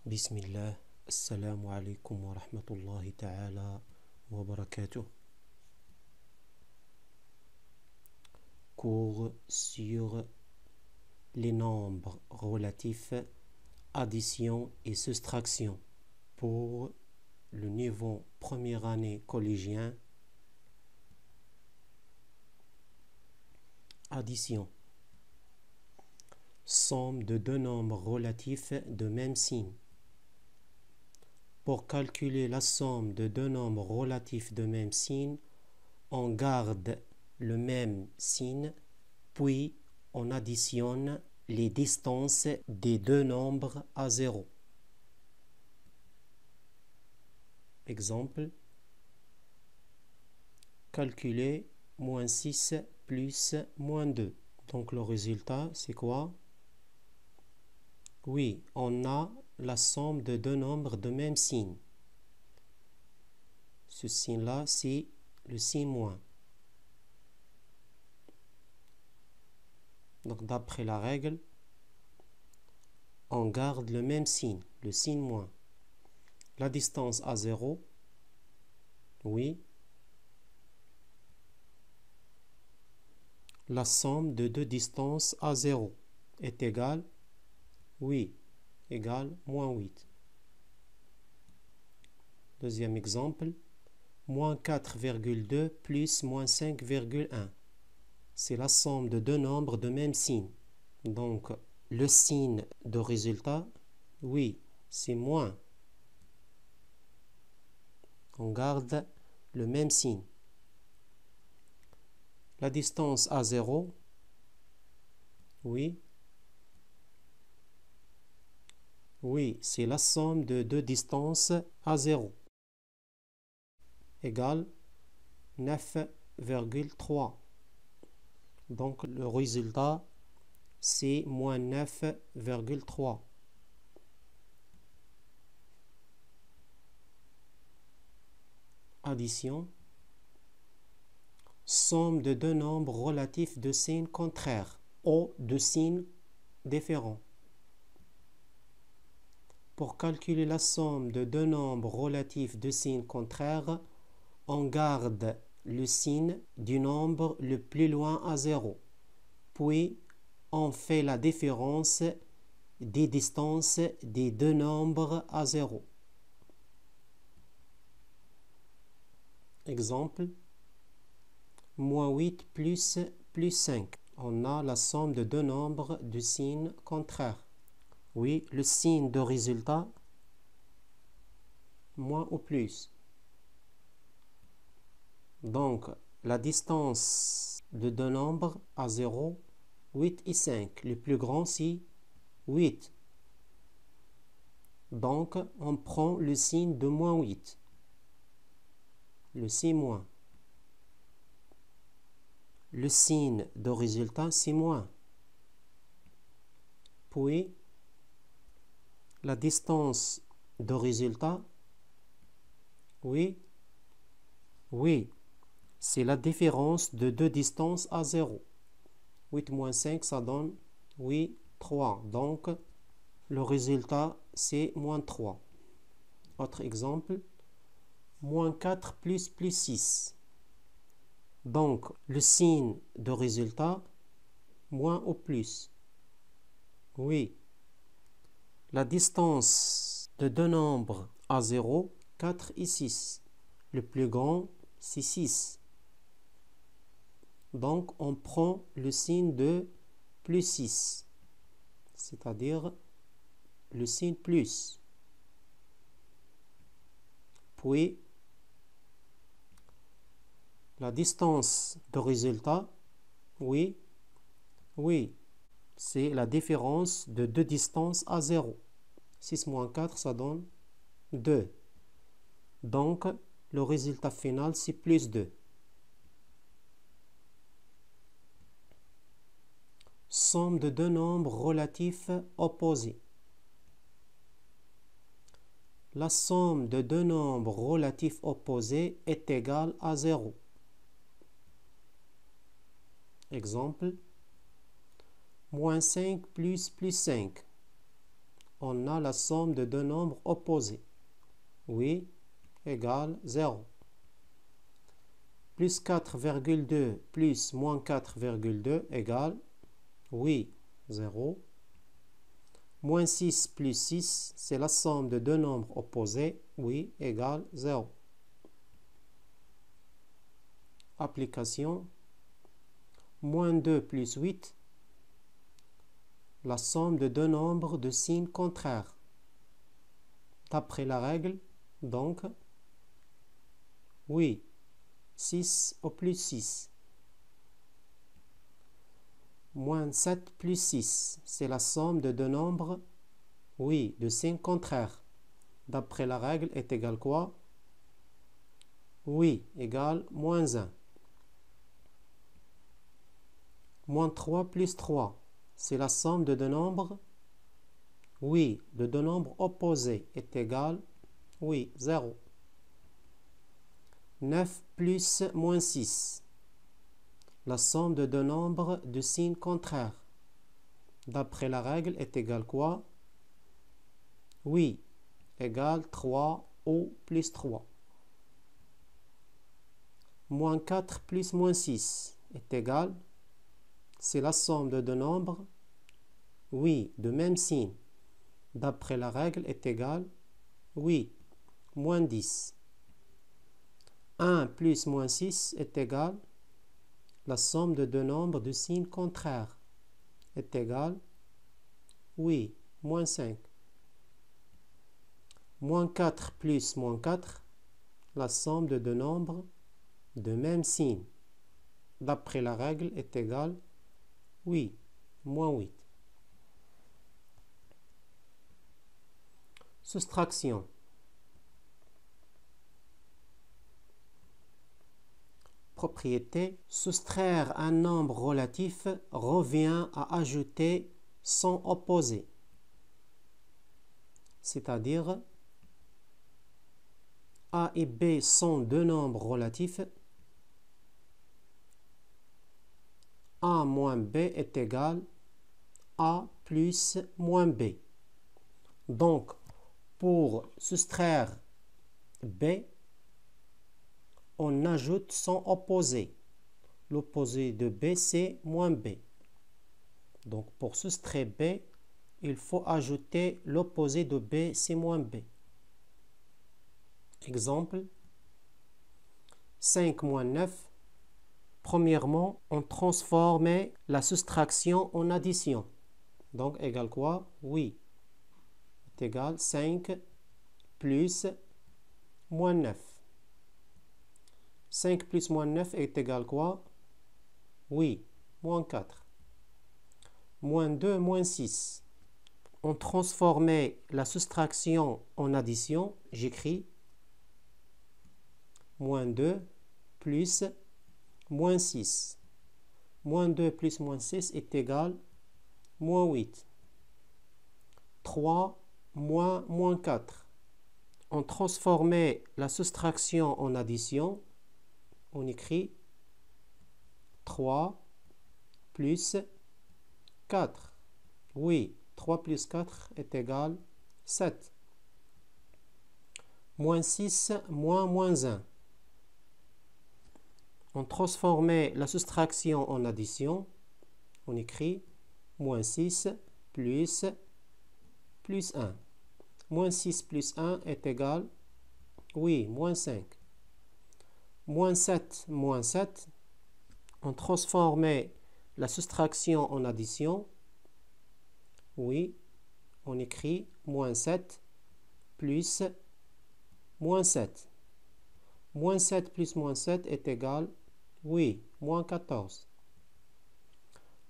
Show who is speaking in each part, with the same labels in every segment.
Speaker 1: Bismillah, assalamu alaikum wa rahmatullahi ta'ala wa barakatuh. Cours sur les nombres relatifs, addition et soustraction pour le niveau première année collégien. Addition. Somme de deux nombres relatifs de même signe. Pour calculer la somme de deux nombres relatifs de même signe, on garde le même signe, puis on additionne les distances des deux nombres à zéro. Exemple, calculer moins 6 plus moins 2. Donc le résultat, c'est quoi? Oui, on a la somme de deux nombres de même signe. Ce signe-là, c'est le signe moins. Donc d'après la règle, on garde le même signe, le signe moins. La distance à 0, oui. La somme de deux distances à 0 est égale, oui, égale moins 8. Deuxième exemple, moins 4,2 plus moins 5,1. C'est la somme de deux nombres de même signe. Donc, le signe de résultat, oui, c'est moins. On garde le même signe. La distance à 0, oui. Oui, c'est la somme de deux distances à 0. Égale 9,3. Donc, le résultat, c'est moins 9,3. Addition. Somme de deux nombres relatifs de signes contraires ou de signes différents. Pour calculer la somme de deux nombres relatifs de signes contraires, on garde le signe du nombre le plus loin à 0. Puis, on fait la différence des distances des deux nombres à 0. Exemple, moins 8 plus 5. On a la somme de deux nombres de signes contraires. Oui, le signe de résultat, moins ou plus. Donc, la distance de deux nombres à 0, 8 et 5. Le plus grand, c'est 8. Donc, on prend le signe de moins 8. Le signe moins. Le signe de résultat, c'est moins. Puis, la distance de résultat, oui, oui, c'est la différence de deux distances à 0. 8 moins 5, ça donne, oui, 3. Donc, le résultat, c'est moins 3. Autre exemple, moins 4 plus 6. Donc, le signe de résultat, moins ou plus. Oui. La distance de deux nombres à 0, 4 et 6. Le plus grand, c'est 6. Donc, on prend le signe de plus 6. C'est-à-dire le signe plus. Puis, la distance de résultat, oui, oui, c'est la différence de deux distances à 0. 6 moins 4, ça donne 2. Donc, le résultat final, c'est plus 2. Somme de deux nombres relatifs opposés. La somme de deux nombres relatifs opposés est égale à 0. Exemple, moins 5 plus 5. on a la somme de deux nombres opposés. Oui égale 0. Plus 4,2 plus moins 4,2 égale, oui, 0. Moins 6 plus 6, c'est la somme de deux nombres opposés. Oui égale 0. Application. Moins 2 plus 8, la somme de deux nombres de signes contraires. D'après la règle, donc, oui, 6 au plus 6. Moins 7 plus 6, c'est la somme de deux nombres, oui, de signes contraires. D'après la règle, est égal quoi? Oui, égale moins 1. Moins 3 plus 3, c'est la somme de deux nombres, oui, de deux nombres opposés, est égal, oui, 0. 9 plus moins 6, la somme de deux nombres de signes contraires. D'après la règle, est égal quoi? Oui, égale 3 ou plus 3. Moins 4 plus moins 6 est égal, c'est la somme de deux nombres, oui, de même signe. D'après la règle, est égal, oui, moins 10. 1 plus moins 6 est égal, la somme de deux nombres de signes contraires est égal, oui, moins 5. Moins 4 plus moins 4, la somme de deux nombres de même signe. D'après la règle, est égal, oui, moins 8. Soustraction. Propriété. Soustraire un nombre relatif revient à ajouter son opposé. C'est-à-dire, A et B sont deux nombres relatifs. A moins B est égal A plus moins B. Donc, pour soustraire B, on ajoute son opposé. L'opposé de B, c'est moins B. Donc, pour soustraire B, il faut ajouter l'opposé de B, c'est moins B. Exemple, 5 moins 9. Premièrement, on transformait la soustraction en addition. Donc, égale quoi? Oui. Est égal 5 plus moins 9. 5 plus moins 9 est égal quoi? Oui, moins 4. Moins 2, moins 6. On transformait la soustraction en addition. J'écris moins 2 plus moins 6. Moins 2 plus moins 6 est égal moins 8. 3 moins moins 4. On transformait la soustraction en addition. On écrit 3 plus 4. Oui, 3 plus 4 est égal 7. Moins 6 moins moins 1. On transformait la soustraction en addition. On écrit moins 6 plus 1. Moins 6 plus 1 est égal, oui, moins 5. Moins 7 moins 7. On transformait la soustraction en addition. Oui, on écrit moins 7 plus moins 7. Moins 7 plus moins 7 est égal, oui, moins 14.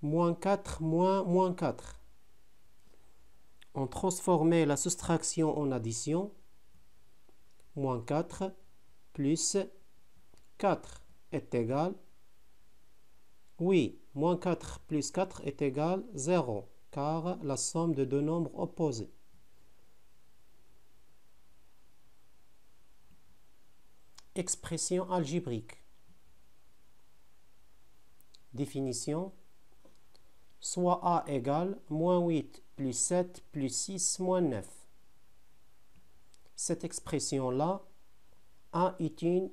Speaker 1: Moins 4 moins moins 4. On transformait la soustraction en addition. Moins 4 plus 4 est égal, oui, moins 4 plus 4 est égal 0, car la somme de deux nombres opposés. Expression algébrique. Définition. Soit A égale moins 8 plus 7 plus 6 moins 9. Cette expression-là est une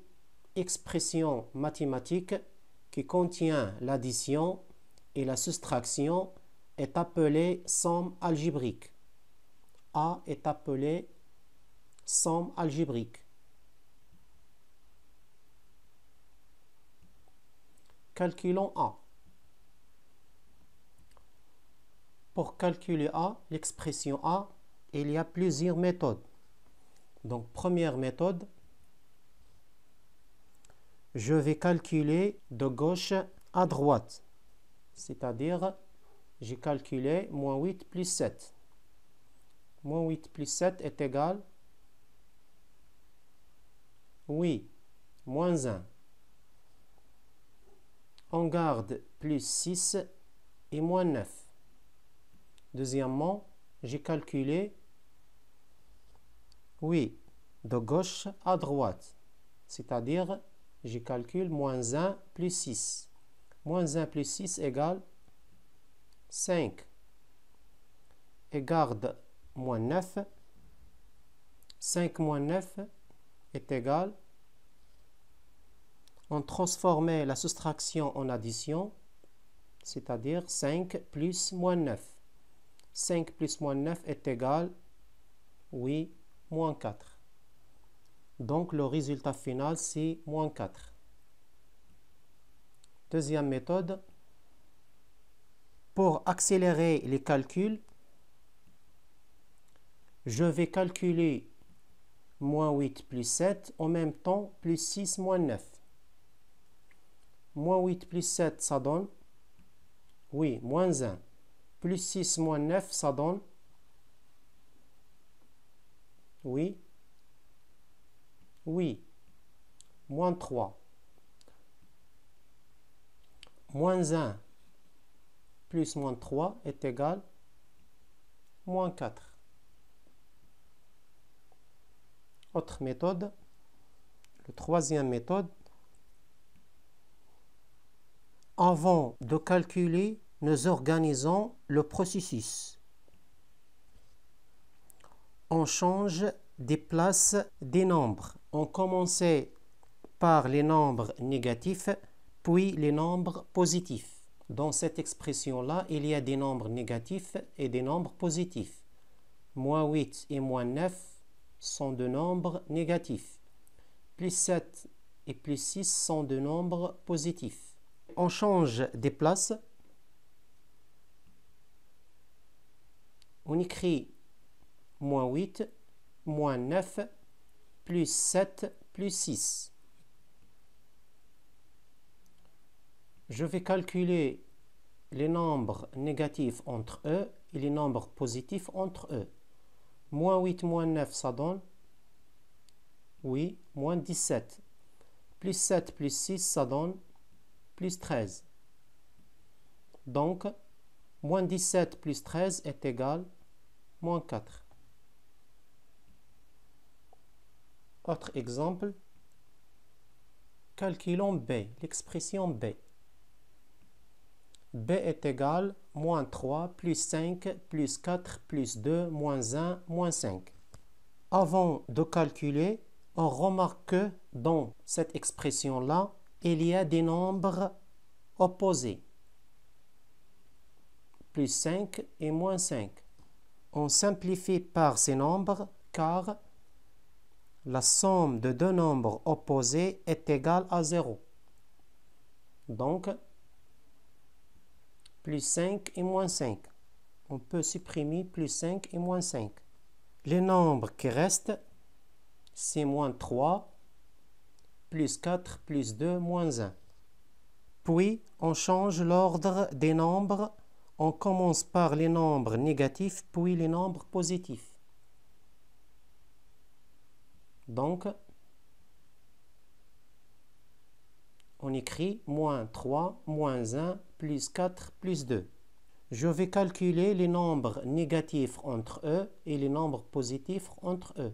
Speaker 1: expression mathématique qui contient l'addition et la soustraction est appelée somme algébrique. A est appelée somme algébrique. Calculons A. Pour calculer A, l'expression A, il y a plusieurs méthodes. Donc, première méthode, je vais calculer de gauche à droite. C'est-à-dire, j'ai calculé moins 8 plus 7. Moins 8 plus 7 est égal, oui, moins 1. On garde plus 6 et moins 9. Deuxièmement, j'ai calculé, oui, de gauche à droite. C'est-à-dire, je calcule moins 1 plus 6. Moins 1 plus 6 égale 5. Et garde moins 9. 5 moins 9 est égal. On transformait la soustraction en addition, c'est-à-dire 5 plus moins 9. 5 plus moins 9 est égal, oui, moins 4. Donc, le résultat final, c'est moins 4. Deuxième méthode. Pour accélérer les calculs, je vais calculer moins 8 plus 7, en même temps plus 6 moins 9. Moins 8 plus 7, ça donne, oui, moins 1. Plus 6 moins 9, ça donne, oui, moins 3. Moins 1 plus moins 3 est égal, moins 4. Autre méthode, la troisième méthode. Avant de calculer, nous organisons le processus. On change des places des nombres. On commençait par les nombres négatifs, puis les nombres positifs. Dans cette expression-là, il y a des nombres négatifs et des nombres positifs. Moins 8 et moins 9 sont deux nombres négatifs. Plus 7 et plus 6 sont deux nombres positifs. On change des places. On écrit moins 8, moins 9, plus 7, plus 6. Je vais calculer les nombres négatifs entre eux et les nombres positifs entre eux. Moins 8, moins 9, ça donne, oui, moins 17. Plus 7, plus 6, ça donne plus 13. Donc, moins 17 plus 13 est égal moins 4. Autre exemple, calculons B, l'expression B. B est égal moins 3 plus 5 plus 4 plus 2 moins 1 moins 5. Avant de calculer, on remarque que dans cette expression-là, il y a des nombres opposés. Plus 5 et moins 5. On simplifie par ces nombres car la somme de deux nombres opposés est égale à 0. Donc, plus 5 et moins 5. On peut supprimer plus 5 et moins 5. Les nombres qui restent, c'est moins 3, plus 4, plus 2, moins 1. Puis, on change l'ordre des nombres. On commence par les nombres négatifs, puis les nombres positifs. Donc, on écrit moins 3, moins 1, plus 4, plus 2. Je vais calculer les nombres négatifs entre eux et les nombres positifs entre eux.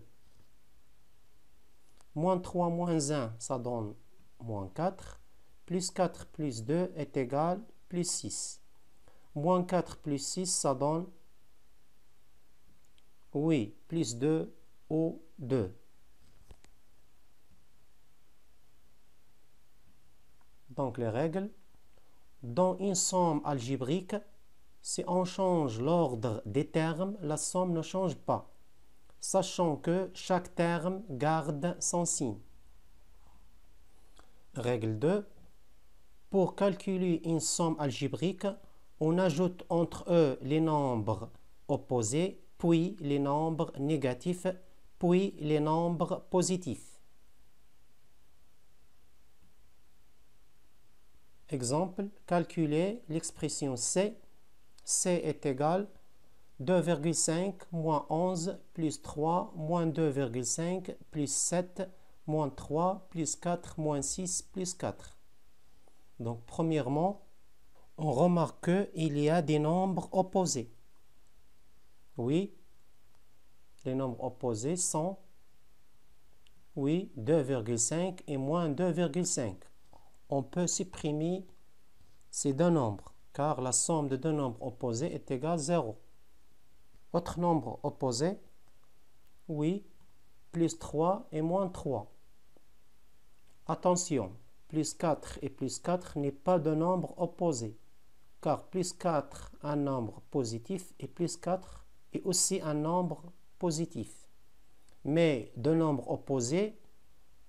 Speaker 1: Moins 3, moins 1, ça donne moins 4. Plus 4 plus 2 est égal plus 6. Moins 4 plus 6, ça donne Oui, plus 2 ou 2. Donc les règles. Dans une somme algébrique, si on change l'ordre des termes, la somme ne change pas, sachant que chaque terme garde son signe. Règle 2. Pour calculer une somme algébrique, on ajoute entre eux les nombres opposés, puis les nombres négatifs, puis les nombres positifs. Exemple, calculer l'expression C. C est égal 2,5 moins 11 plus 3 moins 2,5 plus 7 moins 3 plus 4 moins 6 plus 4. Donc, premièrement, on remarque qu'il y a des nombres opposés. Oui, les nombres opposés sont, oui, 2,5 et moins 2,5. On peut supprimer ces deux nombres, car la somme de deux nombres opposés est égale à 0. Autre nombre opposé, oui, plus 3 et moins 3. Attention, plus 4 et plus 4 n'est pas de nombre opposé, car plus 4 un nombre positif et plus 4 est aussi un nombre positif. Mais deux nombres opposés,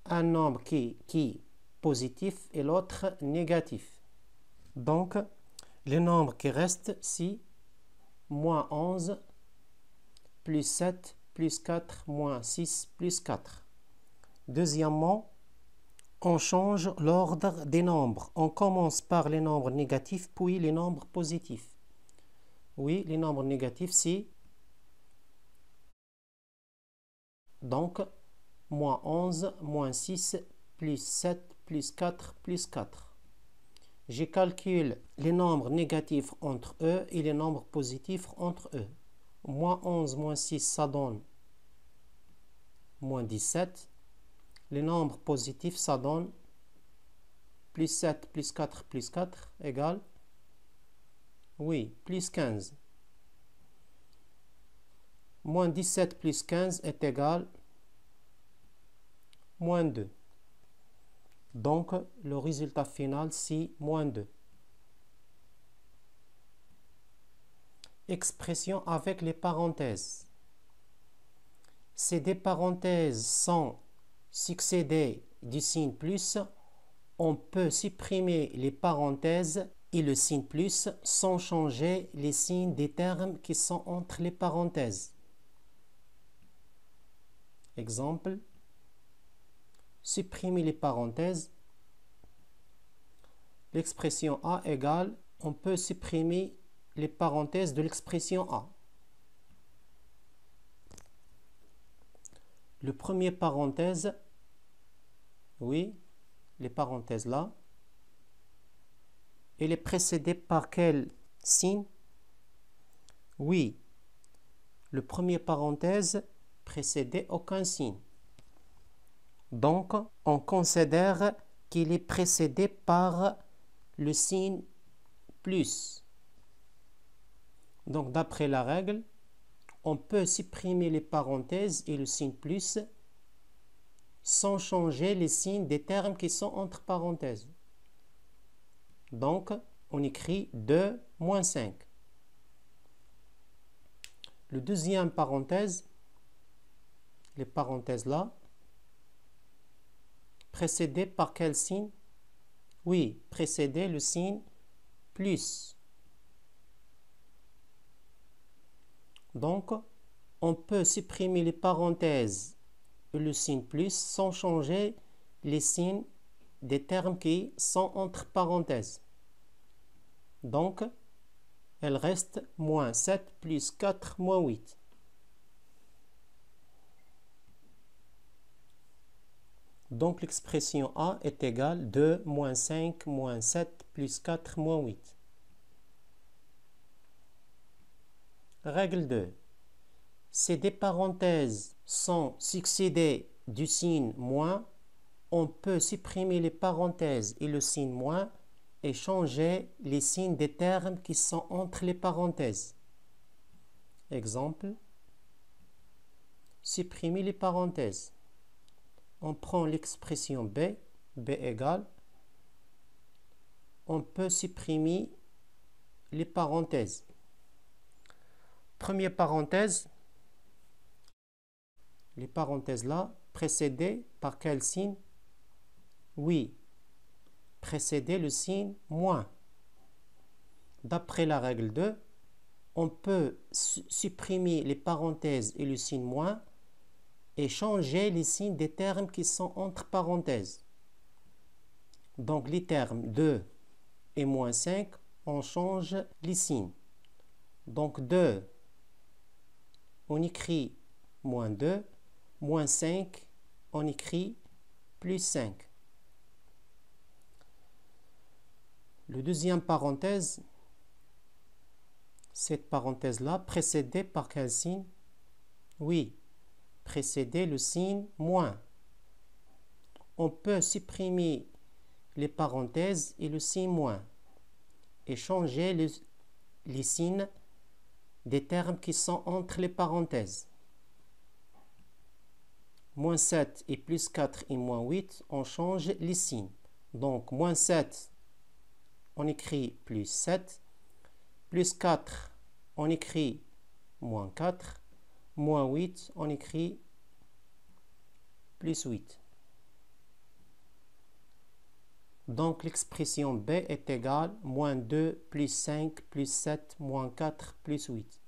Speaker 1: un nombre qui est positif et l'autre négatif. Donc, les nombres qui restent, c'est moins 11, plus 7, plus 4, moins 6, plus 4. Deuxièmement, on change l'ordre des nombres. On commence par les nombres négatifs, puis les nombres positifs. Oui, les nombres négatifs, c'est donc moins 11, moins 6, plus 7, plus 4, plus 4. Je calcule les nombres négatifs entre eux et les nombres positifs entre eux. Moins 11, moins 6, ça donne moins 17. Les nombres positifs, ça donne plus 7, plus 4, plus 4 égale, oui, plus 15. Moins 17 plus 15 est égal moins 2. Donc, le résultat final, c'est moins 2. Expression avec les parenthèses. Si des parenthèses sont succédées du signe plus, on peut supprimer les parenthèses et le signe plus sans changer les signes des termes qui sont entre les parenthèses. Exemple, supprimer les parenthèses. L'expression A égale, on peut supprimer les parenthèses de l'expression A. Le premier parenthèse, oui, les parenthèses là, elle est précédée par quel signe? Oui, le premier parenthèse précédait aucun signe. Donc, on considère qu'il est précédé par le signe plus. Donc, d'après la règle, on peut supprimer les parenthèses et le signe plus sans changer les signes des termes qui sont entre parenthèses. Donc, on écrit 2 moins 5. Le deuxième parenthèse, les parenthèses là, précédé par quel signe? Oui, précédé le signe plus. Donc, on peut supprimer les parenthèses et le signe plus sans changer les signes des termes qui sont entre parenthèses. Donc, elle reste moins 7 plus 4 moins 8. Donc, l'expression A est égale 2 moins 5 moins 7 plus 4 moins 8. Règle 2. Si des parenthèses sont succédées du signe moins, on peut supprimer les parenthèses et le signe moins et changer les signes des termes qui sont entre les parenthèses. Exemple, supprimer les parenthèses. On prend l'expression B, B égale. On peut supprimer les parenthèses. Première parenthèse, les parenthèses là, précédées par quel signe? Oui, précédé le signe moins. D'après la règle 2, on peut supprimer les parenthèses et le signe moins et changer les signes des termes qui sont entre parenthèses. Donc les termes 2 et moins 5, on change les signes. Donc 2, on écrit moins 2, moins 5, on écrit plus 5. Le deuxième parenthèse, cette parenthèse-là, précédée par quel signe? Oui, précédée le signe moins. On peut supprimer les parenthèses et le signe moins et changer les signes des termes qui sont entre les parenthèses. Moins 7 et plus 4 et moins 8, on change les signes. Donc, moins 7, on écrit plus 7. Plus 4, on écrit moins 4. Moins 8, on écrit plus 8. Donc, l'expression B est égale moins 2 plus 5 plus 7 moins 4 plus 8.